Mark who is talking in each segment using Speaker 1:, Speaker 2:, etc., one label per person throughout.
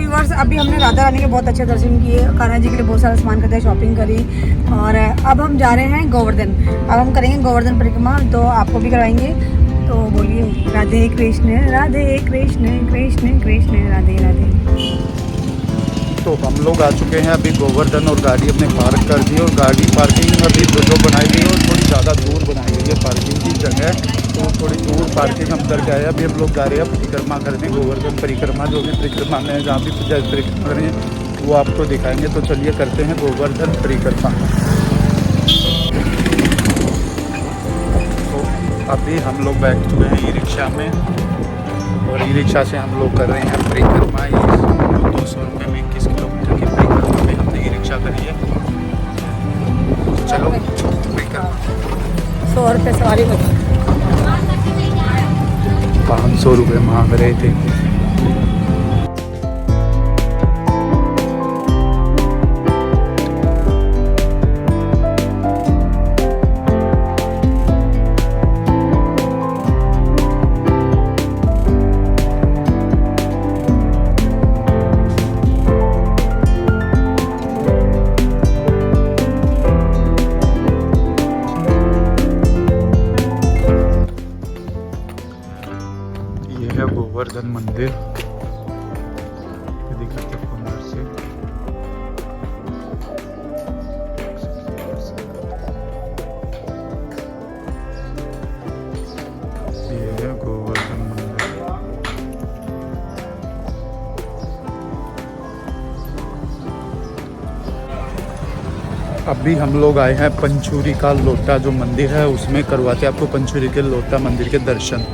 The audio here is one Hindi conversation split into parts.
Speaker 1: व्यूअर्स, अभी हमने राधा रानी के बहुत अच्छे दर्शन किए, कान्हा जी के लिए बहुत सारा सामान खरीदा, शॉपिंग करी और अब हम जा रहे हैं गोवर्धन। अब हम करेंगे गोवर्धन परिक्रमा, तो आपको भी करवाएंगे। तो बोलिए राधे कृष्ण कृष्ण कृष्ण राधे राधे।
Speaker 2: तो हम लोग आ चुके हैं अभी गोवर्धन और गाड़ी अपने पार्क कर दी और गाड़ी पार्किंग अभी जो बनाई गई है और थोड़ी ज़्यादा दूर बनाई गई है पार्किंग की जगह, तो थोड़ी दूर पार्किंग हम करके आए। अभी हम लोग जा रहे हैं परिक्रमा करने, गोवर्धन परिक्रमा जो भी परिक्रमा में जहाँ भी परिक्रमा कर रहे हैं वो आपको दिखाएंगे। तो चलिए करते हैं गोवर्धन परिक्रमा। तो अभी हम लोग बैठ चुके हैं ई रिक्शा में और ई रिक्शा से हम लोग कर रहे हैं परिक्रमा। 200 रुपये में 21 किलोमीटर की परिक्रमा में हमने ई रिक्शा करी है। चलो परिक्रमा
Speaker 1: 100 रुपये सवारी बची।
Speaker 2: 500 रुपये मांग रहे थे। गोवर्धन मंदिर दिखाते हैं अंदर से। ये है गोवर्धन मंदिर। अभी हम लोग आए हैं पंचूरी का लोटा जो मंदिर है उसमें, करवाते हैं आपको पंचूरी के लोटा मंदिर के दर्शन।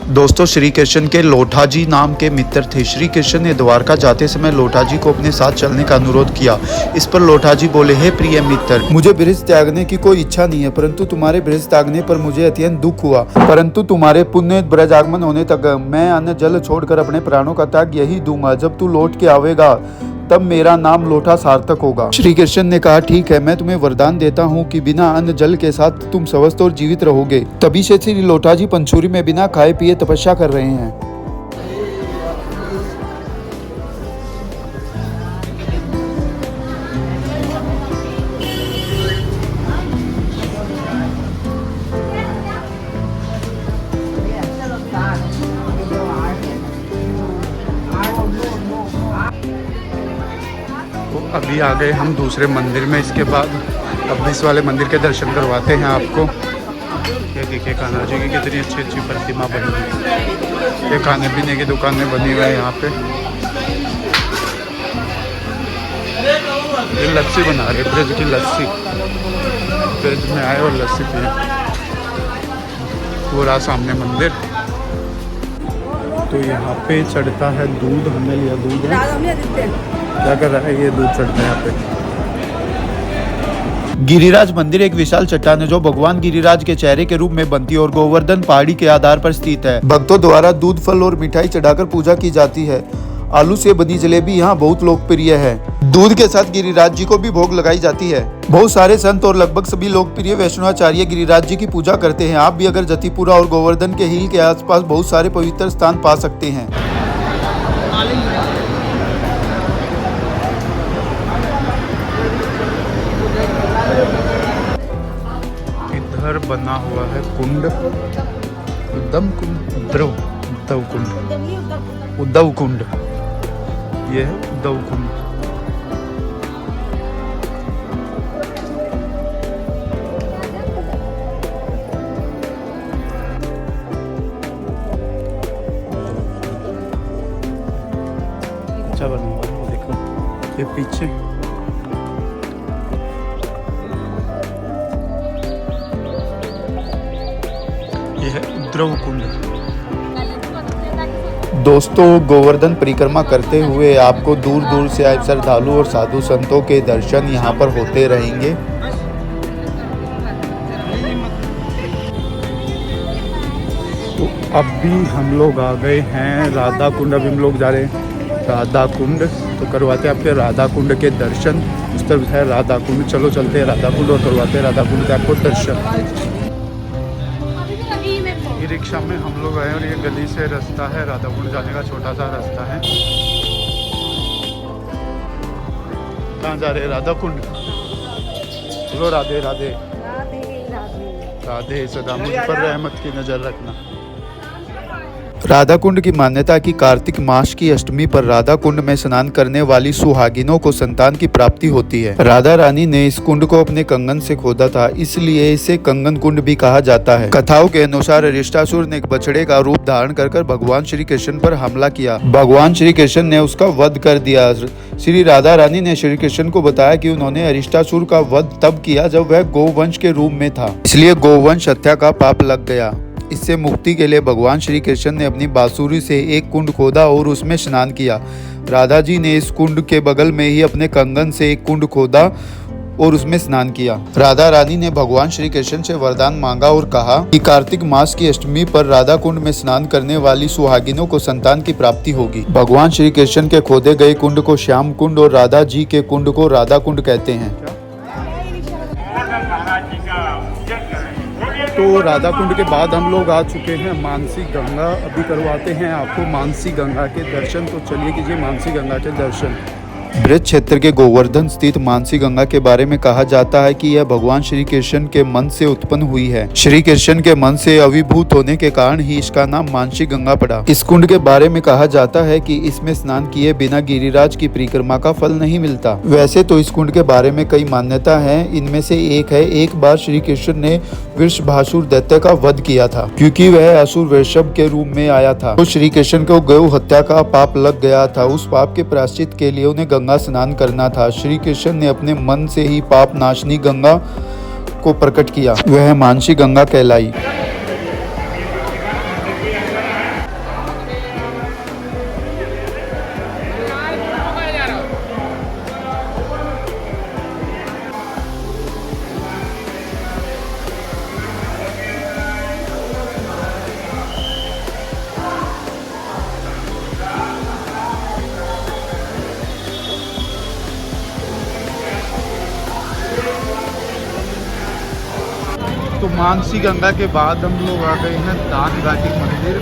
Speaker 2: दोस्तों, श्री कृष्ण के लोटा जी नाम के मित्र थे। श्री कृष्ण ने द्वारका जाते समय लोटा जी को अपने साथ चलने का अनुरोध किया। इस पर लोटा जी बोले, हे प्रिय मित्र, मुझे ब्रज त्यागने की कोई इच्छा नहीं है, परंतु तुम्हारे ब्रज त्यागने पर मुझे अत्यंत दुख हुआ। परंतु तुम्हारे पुण्य ब्रज आगमन होने तक मैं अन्न जल छोड़कर अपने प्राणों का त्याग यही दूंगा। जब तू लौट के आवेगा तब मेरा नाम लोटा सार्थक होगा। श्री कृष्ण ने कहा, ठीक है, मैं तुम्हें वरदान देता हूँ कि बिना अन्न जल के साथ तुम स्वस्थ और जीवित रहोगे। तभी से श्री लोटा जी पंचूरी में बिना खाए पिए तपस्या कर रहे हैं। अभी आ गए हम दूसरे मंदिर में। इसके बाद अब इस वाले मंदिर के दर्शन करवाते हैं आपको। ये देखिए कान्हा जी की कितनी अच्छी अच्छी प्रतिमा बनी हुई है। ये खाने पीने की दुकानें बनी हुई है यहाँ पे। ये लस्सी बना रहे, ब्रज की लस्सी। ब्रज में आए और लस्सी पिए। पूरा सामने मंदिर। तो यहाँ पे चढ़ता है दूध, हमने लिया दूध। क्या कर रहा है ये? दूध चढ़ता है यहाँ पे। गिरिराज मंदिर एक विशाल चट्टान है जो भगवान गिरिराज के चेहरे के रूप में बनती है और गोवर्धन पहाड़ी के आधार पर स्थित है। भक्तों द्वारा दूध, फल और मिठाई चढ़ाकर पूजा की जाती है। आलू से बनी जलेबी यहाँ बहुत लोकप्रिय है। दूध के साथ गिरिराज जी को भी भोग लगाई जाती है। बहुत सारे संत और लगभग सभी लोकप्रिय वैष्णवाचार्य गिरिराज जी की पूजा करते हैं। आप भी अगर जतिपुरा और गोवर्धन के हिल के आसपास बहुत सारे पवित्र स्थान पा सकते हैं। इधर बना हुआ है कुंड, उद्धव कुंड, उद्धव कुंड, उद्धव कुंड। ये है उद्धव कुंड। अच्छा बना हुआ है, देखो ये पीछे। ये है उद्धव कुंड। दोस्तों, गोवर्धन परिक्रमा करते हुए आपको दूर दूर से आए श्रद्धालु और साधु संतों के दर्शन यहाँ पर होते रहेंगे। तो अभी हम लोग आ गए हैं राधा कुंड। अभी हम लोग जा रहे हैं राधा कुंड, तो करवाते हैं आपके राधा कुंड के दर्शन। उस तरफ है राधा कुंड, चलो चलते हैं राधा कुंड और करवाते हैं राधा कुंड के आपको दर्शन। रिक्शा में हम लोग आए और ये गली से रास्ता है राधा कुंड जाने का, छोटा सा रास्ता है। कहाँ जा रहे हैं? राधा कुंड। चलो राधे राधे राधे। सदा मुझ पर रहमत की नजर रखना। राधा कुंड की मान्यता कि कार्तिक मास की अष्टमी पर राधा कुंड में स्नान करने वाली सुहागिनों को संतान की प्राप्ति होती है। राधा रानी ने इस कुंड को अपने कंगन से खोदा था, इसलिए इसे कंगन कुंड भी कहा जाता है। कथाओं के अनुसार अरिष्टासुर ने एक बछड़े का रूप धारण कर भगवान श्री कृष्ण पर हमला किया। भगवान श्री कृष्ण ने उसका वध कर दिया। श्री राधा रानी ने श्री कृष्ण को बताया कि उन्होंने अरिष्टासुर का वध तब किया जब वह गोवंश के रूप में था, इसलिए गोवंश हत्या का पाप लग गया। इससे मुक्ति के लिए भगवान श्री कृष्ण ने अपनी बांसुरी से एक कुंड खोदा और उसमें स्नान किया। राधा जी ने इस कुंड के बगल में ही अपने कंगन से एक कुंड खोदा और उसमें स्नान किया। राधा रानी ने भगवान श्री कृष्ण से वरदान मांगा और कहा कि कार्तिक मास की अष्टमी पर राधा कुंड में स्नान करने वाली सुहागिनों को संतान की प्राप्ति होगी। भगवान श्री कृष्ण के खोदे गए कुंड को श्याम कुंड और राधा जी के कुंड को राधा कुंड कहते हैं। तो राधा कुंड के बाद हम लोग आ चुके हैं मानसी गंगा। अभी करवाते हैं आपको मानसी गंगा के दर्शन। तो चलिए कीजिए मानसी गंगा के दर्शन। ब्रज क्षेत्र के गोवर्धन स्थित मानसी गंगा के बारे में कहा जाता है कि यह भगवान श्री कृष्ण के मन से उत्पन्न हुई है। श्री कृष्ण के मन से अभिभूत होने के कारण ही इसका नाम मानसी गंगा पड़ा। इस कुंड के बारे में कहा जाता है कि इसमें स्नान किए बिना गिरिराज की परिक्रमा का फल नहीं मिलता। वैसे तो इस कुंड के बारे में कई मान्यता है, इनमें से एक है एक बार श्री कृष्ण ने वृषभासुर दैत्य का वध किया था। क्योंकि वह असुर वृषभ के रूप में आया था तो श्री कृष्ण को गौ हत्या का पाप लग गया था। उस पाप के प्रायश्चित के लिए उन्हें गंगा स्नान करना था। श्री कृष्ण ने अपने मन से ही पाप नाशनी गंगा को प्रकट किया, वह मानसी गंगा कहलाई। तो मानसी गंगा के बाद हम लोग आ गए हैं दान घाटी मंदिर।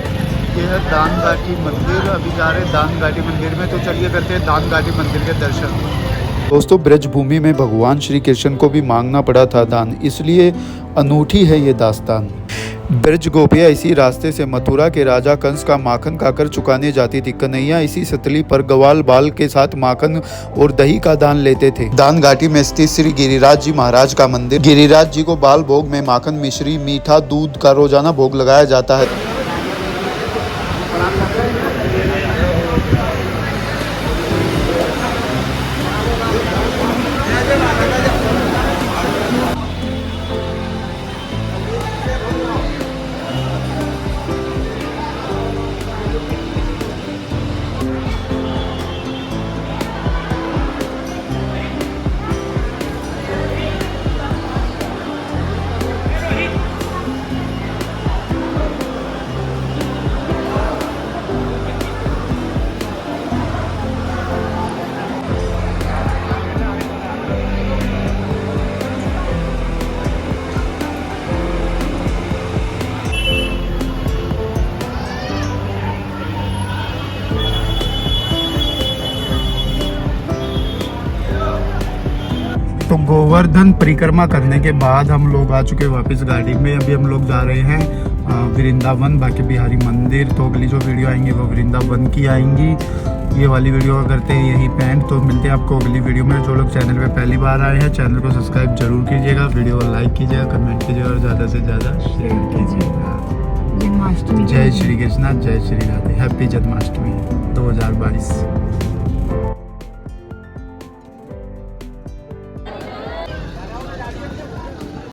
Speaker 2: ये है दान घाटी मंदिर। अभी जा रहे हैं दान घाटी मंदिर में। तो चलिए करते हैं दान घाटी मंदिर के दर्शन। दोस्तों, ब्रज भूमि में भगवान श्री कृष्ण को भी मांगना पड़ा था दान, इसलिए अनूठी है ये दास्तान। ब्रज गोपियाँ इसी रास्ते से मथुरा के राजा कंस का माखन खाकर चुकाने जाती थी। कन्हैया इसी सतली पर ग्वाल बाल के साथ माखन और दही का दान लेते थे। दान घाटी में स्थित श्री गिरिराज जी महाराज का मंदिर। गिरिराज जी को बाल भोग में माखन, मिश्री, मीठा दूध का रोजाना भोग लगाया जाता है। तो गोवर्धन परिक्रमा करने के बाद हम लोग आ चुके वापस गाड़ी में। अभी हम लोग जा रहे हैं वृंदावन, बाकी बिहारी मंदिर। तो अगली जो वीडियो आएंगी वो वृंदावन की आएंगी। ये वाली वीडियो करते हैं यही पेंट। तो मिलते हैं आपको अगली वीडियो में। जो लोग चैनल पे पहली बार आए हैं चैनल को सब्सक्राइब जरूर कीजिएगा, वीडियो को लाइक कीजिएगा, कमेंट कीजिएगा और ज़्यादा से ज़्यादा शेयर कीजिएगा।
Speaker 1: जन्माष्टमी।
Speaker 2: जय श्री कृष्णा, जय श्री राधे। हैप्पी जन्माष्टमी 2022।